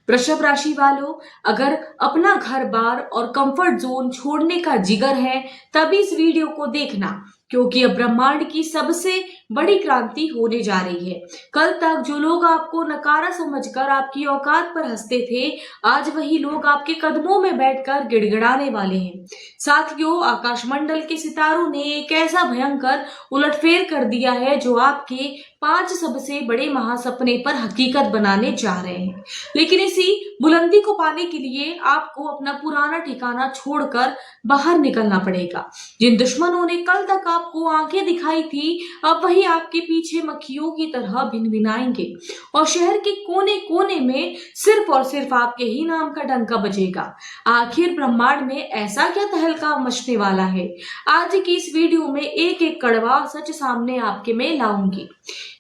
वृषभ राशि वालों, अगर अपना घर बार और कंफर्ट जोन छोड़ने का जिगर है तभी इस वीडियो को देखना, क्योंकि अब ब्रह्मांड की सबसे बड़ी क्रांति होने जा रही है। कल तक जो लोग आपको नकारा समझकर आपकी औकात पर हंसते थे, आज वही लोग आपके कदमों में बैठकर गिड़गिड़ाने वाले हैं। साथियों, आकाशमंडल के सितारों ने एक ऐसा भयंकर उलटफेर कर दिया है जो आपके 5 सबसे बड़े महासपने पर हकीकत बनाने जा रहे हैं। लेकिन इसी बुलंदी को पाने के लिए आपको अपना पुराना ठिकाना छोड़कर बाहर निकलना पड़ेगा। जिन दुश्मनों ने कल तक आपको आंखें दिखाई थी, अब वही आपके पीछे मक्खियों की तरह भिनभिनाएंगे और शहर के कोने कोने में सिर्फ और सिर्फ आपके ही नाम का डंका बजेगा। आखिर ब्रह्मांड में ऐसा क्या तहलका मचने वाला है? आज की इस वीडियो में एक एक कड़वा सच सामने आपके में लाऊंगी।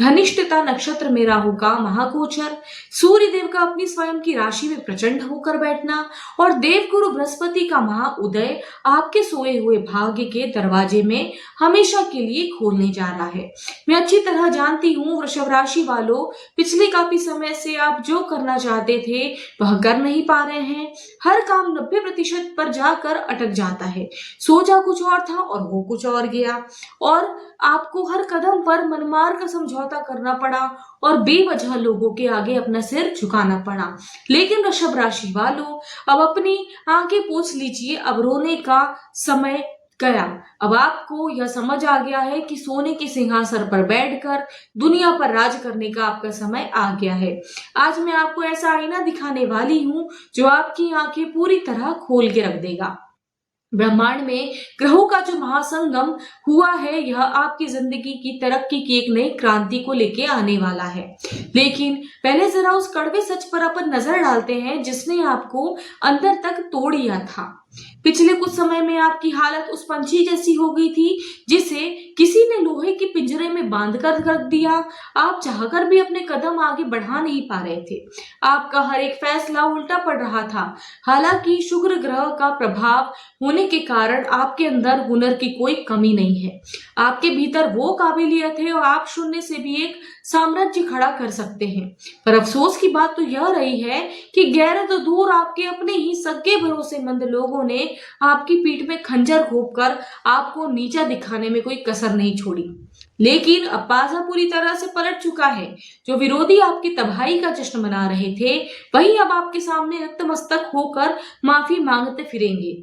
धनिष्ठता नक्षत्र में राहु का महागोचर, सूर्य देव का अपनी स्वयं की राशि में प्रचंड होकर बैठना और देवगुरु बृहस्पति का महाउदय आपके सोए हुए भाग्य के दरवाजे में हमेशा के लिए खोलने जा रहा है। मैं अच्छी तरह जानती हूँ वृषभ राशि वालों, पिछले काफी समय से आप जो करना चाहते थे वह कर नहीं पा रहे हैं। हर काम 90% पर जाकर अटक जाता है। सोचा कुछ और था और हो कुछ और गया, और आपको हर कदम पर मनमार का समझौता करना पड़ा और बेवजह लोगों के आगे अपना सिर झुकाना पड़ा। लेकिन वृषभ राशि वालों, अब अपनी आंखें पोंछ लीजिए, अब रोने का समय गया। अब आपको यह समझ आ गया है कि सोने के सिंहासन पर बैठकर दुनिया पर राज करने का आपका समय आ गया है। आज मैं आपको ऐसा आईना दिखाने वाली हूँ जो आपकी आंखें पूरी तरह खोल के रख देगा। ब्रह्मांड में ग्रहों का जो महासंगम हुआ है, यह आपकी जिंदगी की तरक्की की एक नई क्रांति को लेके आने वाला है। लेकिन पहले जरा उस कड़वे सच पर अपन नजर डालते हैं जिसने आपको अंदर तक तोड़ दिया था। पिछले कुछ समय में आपकी हालत उस पंछी जैसी हो गई थी जिसे किसी ने लोहे के पिंजरे में बांध कर रख दिया। आप चाहकर भी अपने कदम आगे बढ़ा नहीं पा रहे थे। आपका हर एक फैसला उल्टा पड़ रहा था। हालांकि शुक्र ग्रह का प्रभाव होने के कारण आपके अंदर हुनर की कोई कमी नहीं है। आपके भीतर वो काबिलियत है और आप शून्य से भी एक साम्राज्य खड़ा कर सकते हैं। पर अफसोस की बात तो यह रही है कि गैर तो दूर, आपके अपने ही सगे भरोसेमंद लोगों ने आपकी पीठ में खंजर घोंपकर आपको नीचा दिखाने में कोई कसर नहीं छोड़ी। लेकिन अब पासा पूरी तरह से पलट चुका है। जो विरोधी आपकी तबाही का जश्न मना रहे थे, वही अब आपके सामने नतमस्तक होकर माफी मांगते फिरेंगे।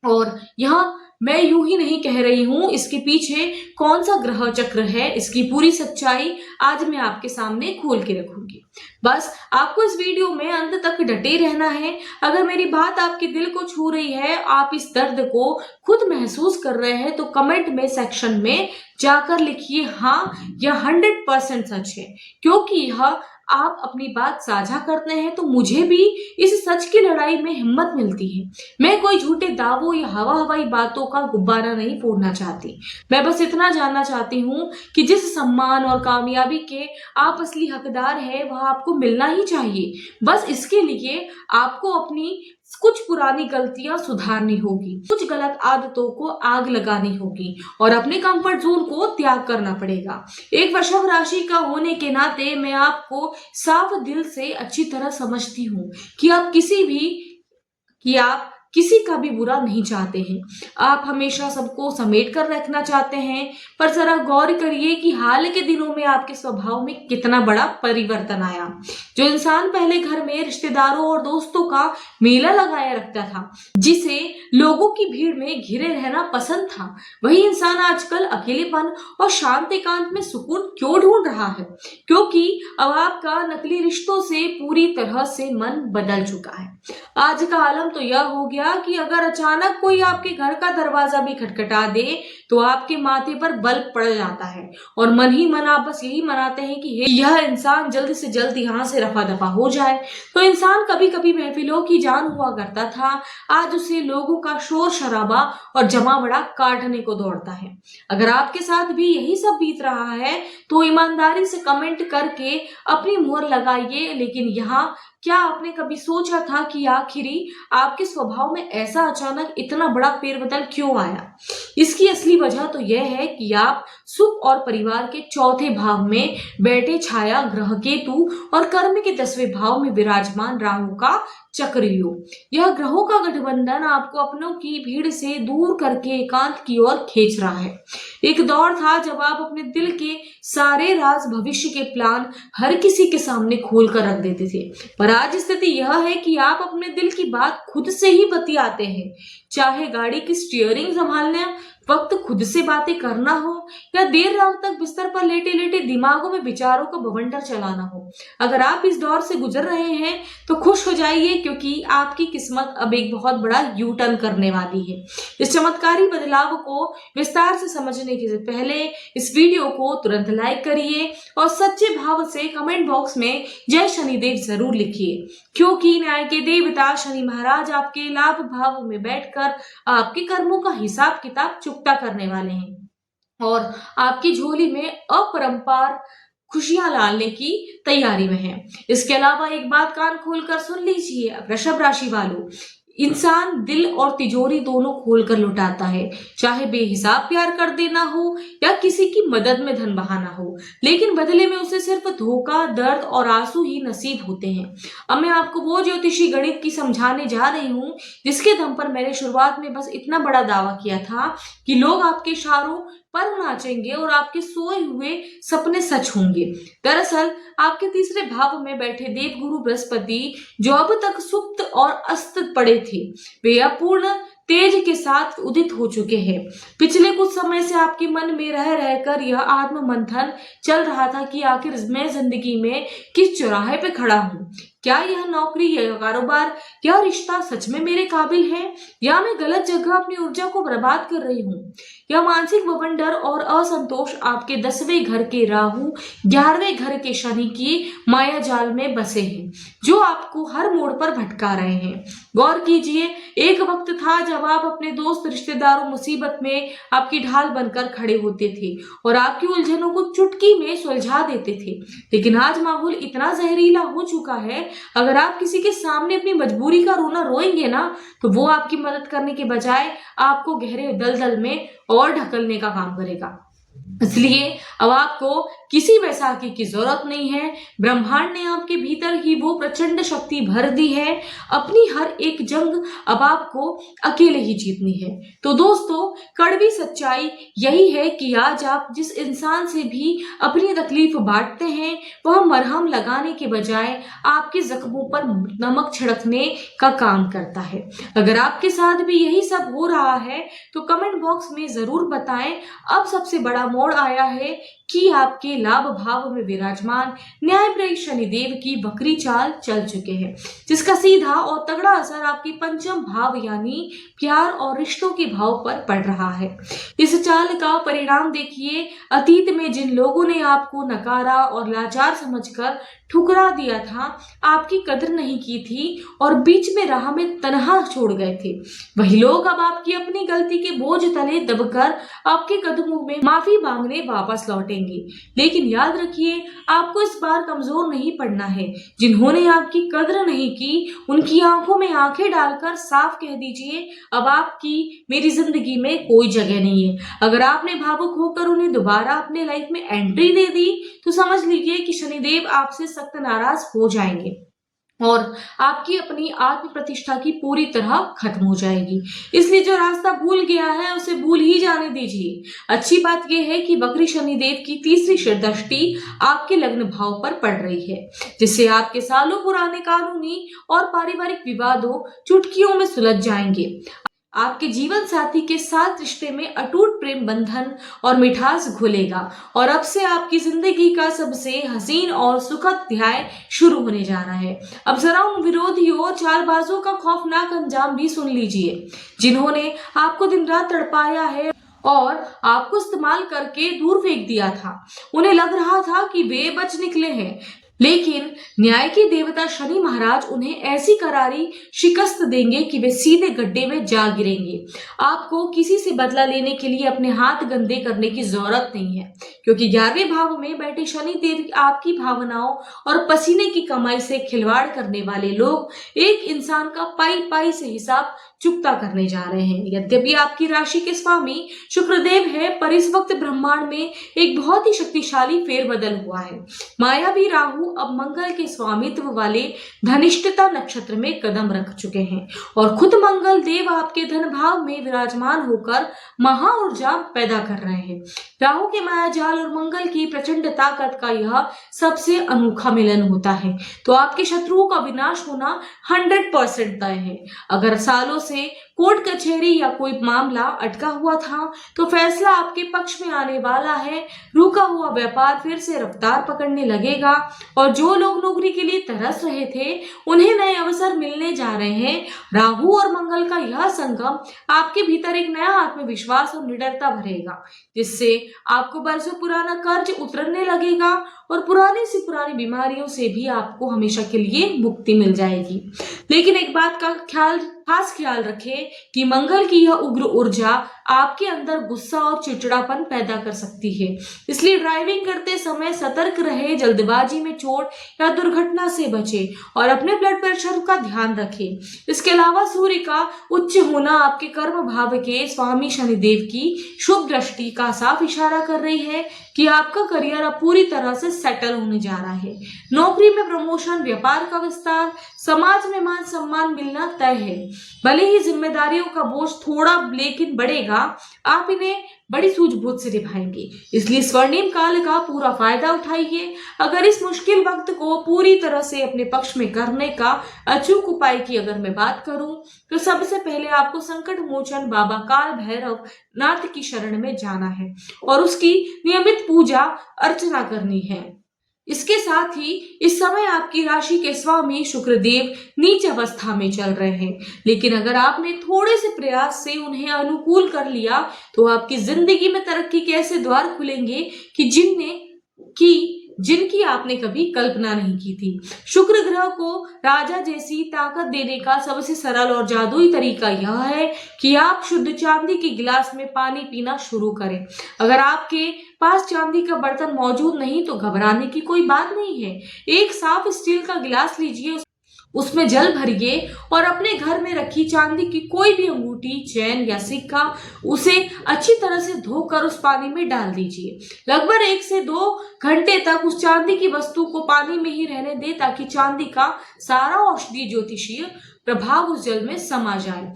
और यह मैं यूं ही नहीं कह रही हूं, इसके पीछे कौन सा ग्रह चक्र है, इसकी पूरी सच्चाई आज मैं आपके सामने खोल के रखूंगी। बस आपको इस वीडियो में अंत तक डटे रहना है। अगर मेरी बात आपके दिल को छू रही है, आप इस दर्द को खुद महसूस कर रहे हैं, तो कमेंट में सेक्शन में जाकर लिखिए हाँ, यह 100% सच है। क्योंकि यह आप अपनी बात साझा करते हैं तो मुझे भी इस सच की लड़ाई में हिम्मत मिलती है। मैं कोई झूठे दावों या हवाई बातों का गुब्बारा नहीं फोड़ना चाहती। मैं बस इतना जानना चाहती हूँ कि जिस सम्मान और कामयाबी के आप असली हकदार हैं, वह आपको मिलना ही चाहिए। बस इसके लिए आपको अपनी कुछ पुरानी गलतियां सुधारनी होगी, कुछ गलत आदतों को आग लगानी होगी और अपने कंफर्ट जोन को त्याग करना पड़ेगा। एक वृषभ राशि का होने के नाते मैं आपको साफ दिल से अच्छी तरह समझती हूँ कि आप किसी का भी बुरा नहीं चाहते हैं। आप हमेशा सबको समेट कर रखना चाहते हैं। पर जरा गौर करिए कि हाल के दिनों में आपके स्वभाव में कितना बड़ा परिवर्तन आया। जो इंसान पहले घर में रिश्तेदारों और दोस्तों का मेला लगाया रखता था, जिसे लोगों की भीड़ में घिरे रहना पसंद था, वही इंसान आजकल अकेलेपन और शांत एकांत में सुकून क्यों ढूंढ रहा है? क्योंकि अब आपका नकली रिश्तों से पूरी तरह से मन बदल चुका है। आज का आलम तो यह हो गया कि अगर अचानक कोई आपके घर का दरवाजा भी खटखटा दे तो आपके माथे पर बल पड़ जाता है और मन ही मन आप बस यही मनाते हैं कि यह इंसान जल्द से जल्द यहाँ से रफा दफा हो जाए। तो इंसान कभी कभी महफिलों की जान हुआ करता था, आज उसे लोगों का शोर शराबा और जमावड़ा काटने को दौड़ता है। अगर आपके साथ भी यही सब बीत रहा है तो ईमानदारी से कमेंट करके अपनी मोहर लगाइए। लेकिन यहाँ क्या आपने कभी सोचा था कि आखिरी आपके स्वभाव में ऐसा अचानक इतना बड़ा फेरबदल क्यों आया? इसकी असली असली वजह तो यह है कि आप सुख और परिवार के चौथे भाव में बैठे छाया ग्रह केतु और कर्म के 10वें भाव में विराजमान राहु का चक्रव्यूह। यह ग्रहों का गठबंधन आपको अपनों की भीड़ से दूर करके एकांत की ओर खींच रहा है। एक दौर था जब आप अपने दिल के सारे राज, भविष्य के प्लान हर किसी के सामने खोल कर रख देते थे, पर आज स्थिति यह है कि आप अपने दिल की बात खुद से ही बतियाते हैं। चाहे गाड़ी की स्टीयरिंग संभालने वक्त खुद से बातें करना हो या देर रात तक बिस्तर पर लेटे लेटे दिमागों में विचारों का बवंडर चलाना हो। अगर आप इस दौर से गुजर रहे हैं तो खुश हो जाइए, क्योंकि आपकी किस्मत अब एक बहुत बड़ा यू टर्न करने वाली है। इस चमत्कारी बदलाव को विस्तार से समझने के पहले इस वीडियो को तुरंत लाइक करिए और सच्चे भाव से कमेंट बॉक्स में जय शनिदेव जरूर लिखिए, क्योंकि न्याय के देवता शनि महाराज आपके लाभ भाव में बैठकर आपके कर्मों का हिसाब किताब चुकता करने वाले हैं और आपकी झोली में अपरंपार खुशियां लाने की तैयारी में है। इसके अलावा एक बात कान खोलकर सुन लीजिए, वृषभ राशि वालों, इंसान दिल और तिजोरी दोनों खोलकर लुटाता है, चाहे बेहिसाब प्यार कर देना हो या किसी की मदद में धन बहाना हो, लेकिन बदले में उसे सिर्फ धोखा, दर्द और आंसू ही नसीब होते हैं। अब मैं आपको वो ज्योतिषी गणित की समझाने जा रही हूँ जिसके दम पर मैंने शुरुआत में बस इतना बड़ा दावा किया था कि लोग आपके इशारों पर नाचेंगे और आपके सोए हुए सपने सच होंगे। दरअसल आपके तीसरे भाव में बैठे देवगुरु बृहस्पति, जो अब तक सुप्त और अस्त पड़े थे, वे अपूर्ण तेज के साथ उदित हो चुके हैं। पिछले कुछ समय से आपके मन में रह रहकर यह आत्म मंथन चल रहा था कि आखिर मैं जिंदगी में किस चौराहे पे खड़ा हूँ। क्या यह नौकरी या कारोबार या रिश्ता सच में मेरे काबिल है, या मैं गलत जगह अपनी ऊर्जा को बर्बाद कर रही हूँ। यह मानसिक बवंडर और असंतोष आपके 10वें घर के राहु, 11वें घर के शनि की माया जाल में बसे हैं, जो आपको हर मोड़ पर भटका रहे हैं। गौर कीजिए, एक वक्त था जब आप अपने दोस्त, रिश्तेदारों, मुसीबत में आपकी ढाल बनकर खड़े होते थे और आपकी उलझनों को चुटकी में सुलझा देते थे, लेकिन आज माहौल इतना जहरीला हो चुका है, अगर आप किसी के सामने अपनी मजबूरी का रोना रोएंगे ना, तो वो आपकी मदद करने के बजाय आपको गहरे दलदल में और ढकलने का काम करेगा। इसलिए अब आपको किसी बैसाखी की जरूरत नहीं है। ब्रह्मांड ने आपके भीतर ही वो प्रचंड शक्ति भर दी है। अपनी हर एक जंग अब आपको अकेले ही जीतनी है। तो दोस्तों, कड़वी सच्चाई यही है कि आज आप जिस इंसान से भी अपनी तकलीफ बांटते हैं, वह मरहम लगाने के बजाय आपके जख्मों पर नमक छिड़कने का काम करता है। अगर आपके साथ भी यही सब हो रहा है तो कमेंट बॉक्स में जरूर बताएं। अब सबसे बड़ा मोड़ आया है कि आपके लाभ भाव में विराजमान न्यायप्रिय शनिदेव की वक्री चाल चल चुके हैं, जिसका सीधा और तगड़ा असर आपके पंचम भाव यानी प्यार और रिश्तों के भाव पर पड़ रहा है। इस चाल का परिणाम देखिए। अतीत में जिन लोगों ने आपको नकारा और लाचार समझकर ठुकरा दिया था, आपकी कदर नहीं की थी और बीच में राह में तनहा छोड़ गए थे, वही लोग अब आपकी अपनी गलती के बोझ तले दबकर आपके कदमों में माफी मांगने वापस लौटेंगे। लेकिन याद रखिए, आपको इस बार कमजोर नहीं पड़ना है। जिन्होंने आपकी कद्र नहीं की, उनकी आंखों में आंखें डालकर साफ कह दीजिए, अब आपकी मेरी जिंदगी में कोई जगह नहीं है। अगर आपने भावुक होकर उन्हें दोबारा अपने लाइफ में एंट्री दे दी, तो समझ लीजिए कि शनिदेव आपसे सख्त नाराज हो जाएंगे और आपकी अपनी आत्म प्रतिष्ठा की पूरी तरह खत्म हो जाएगी। इसलिए जो रास्ता भूल गया है उसे भूल ही जाने दीजिए। अच्छी बात यह है कि वक्री शनिदेव की तीसरी दृष्टि आपके लग्न भाव पर पड़ रही है, जिससे आपके सालों पुराने कानूनी और पारिवारिक विवादों चुटकियों में सुलझ जाएंगे। आपके जीवन साथी के साथ रिश्ते में अटूट प्रेम बंधन और मिठास घुलेगा और अब से आपकी जिंदगी का सबसे हसीन और सुखद अध्याय शुरू होने जा रहा है। अब जरा उन विरोधियों और चालबाजों का खौफनाक अंजाम भी सुन लीजिए, जिन्होंने आपको दिन रात तड़पाया है और आपको इस्तेमाल करके दूर फेंक दिया था। उन्हें लग रहा था कि वे बच निकले हैं, लेकिन न्याय के देवता शनि महाराज उन्हें ऐसी करारी शिकस्त देंगे कि वे सीधे गड्ढे में जा गिरेंगे। आपको किसी से बदला लेने के लिए अपने हाथ गंदे करने की जरूरत नहीं है, क्योंकि 11वें भाव में बैठे शनि देव आपकी भावनाओं और पसीने की कमाई से खिलवाड़ करने वाले लोग एक इंसान का पाई पाई से हिसाब चुकता करने जा रहे हैं। यद्यपि आपकी राशि के स्वामी शुक्रदेव है, पर इस वक्त ब्रह्मांड में एक बहुत ही शक्तिशाली फेरबदल हुआ है। मायावी राहु अब मंगल के स्वामित्व वाले धनिष्ठता नक्षत्र में कदम रख चुके हैं और खुद मंगल देव आपके धन भाव में विराजमान होकर महा ऊर्जा पैदा कर रहे हैं। राहु के मायाजाल और मंगल की प्रचंड ताकत का यह सबसे अनोखा मिलन होता है, तो आपके शत्रुओं का विनाश होना 100% तय है। अगर सालों से कोर्ट कचहरी या कोई मामला अटका हुआ था तो फैसला आपके पक्ष में आने वाला है। रुका हुआ व्यापार फिर से रफ्तार पकड़ने लगेगा और जो लोग नौकरी के लिए तरस रहे थे उन्हें नए अवसर मिलने जा रहे हैं। राहु और मंगल का यह संगम आपके भीतर एक नया आत्मविश्वास और निडरता भरेगा, जिससे आपको बरसों पुराना कर्ज उतरने लगेगा और पुरानी से पुरानी बीमारियों से भी आपको हमेशा के लिए मुक्ति मिल जाएगी। लेकिन एक बात का खास ख्याल रखें कि मंगल की यह उग्र ऊर्जा आपके अंदर गुस्सा और चिड़चिड़ापन पैदा कर सकती है, इसलिए ड्राइविंग करते समय सतर्क रहे, जल्दबाजी में चोट या दुर्घटना से बचे और अपने ब्लड प्रेशर का ध्यान रखें। इसके अलावा सूर्य का उच्च होना आपके कर्म भाव के स्वामी शनिदेव की शुभ दृष्टि का साफ इशारा कर रही है कि आपका करियर अब पूरी तरह से सेटल होने जा रहा है। नौकरी में प्रमोशन, व्यापार का विस्तार, समाज में मान सम्मान मिलना तय है। भले ही जिम्मेदारियों का बोझ थोड़ा लेकिन बढ़ेगा, आप इन्हें बड़ी सूझबूझ से निभाएंगे, इसलिए स्वर्णिम काल का पूरा फायदा उठाइए। अगर इस मुश्किल वक्त को पूरी तरह से अपने पक्ष में करने का अचूक उपाय की अगर मैं बात करूं तो सबसे पहले आपको संकट मोचन बाबा काल भैरव नाथ की शरण में जाना है और उसकी नियमित पूजा अर्चना करनी है। इसके साथ ही इस समय आपकी राशि के स्वामी शुक्रदेव नीच अवस्था में चल रहे हैं, लेकिन अगर आपने थोड़े से प्रयास से उन्हें अनुकूल कर लिया तो आपकी जिंदगी में तरक्की के ऐसे द्वार खुलेंगे कि जिनकी आपने कभी कल्पना नहीं की थी। शुक्र ग्रह को राजा जैसी ताकत देने का सबसे सरल और जादुई तरीका यह है कि आप शुद्ध चांदी के गिलास में पानी पीना शुरू करें। अगर आपके पास चांदी का बर्तन मौजूद नहीं तो घबराने की कोई बात नहीं है। एक साफ स्टील का गिलास लीजिए, उसमें जल भरिए और अपने घर में रखी चांदी की कोई भी अंगूठी, चैन या सिक्का उसे अच्छी तरह से धोकर उस पानी में डाल दीजिए। लगभग 1 से 2 घंटे तक उस चांदी की वस्तु को पानी में ही रहने दें ताकि चांदी का सारा औषधि ज्योतिषीय प्रभाव उस जल में समा जाए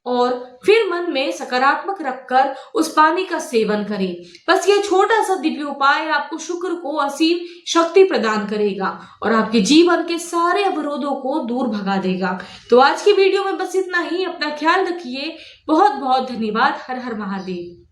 और फिर मन में सकारात्मक रखकर उस पानी का सेवन करें। बस यह छोटा सा दिव्य उपाय आपको शुक्र को असीम शक्ति प्रदान करेगा और आपके जीवन के सारे अवरोधों को दूर भगा देगा। तो आज की वीडियो में बस इतना ही। अपना ख्याल रखिए। बहुत बहुत धन्यवाद। हर हर महादेव।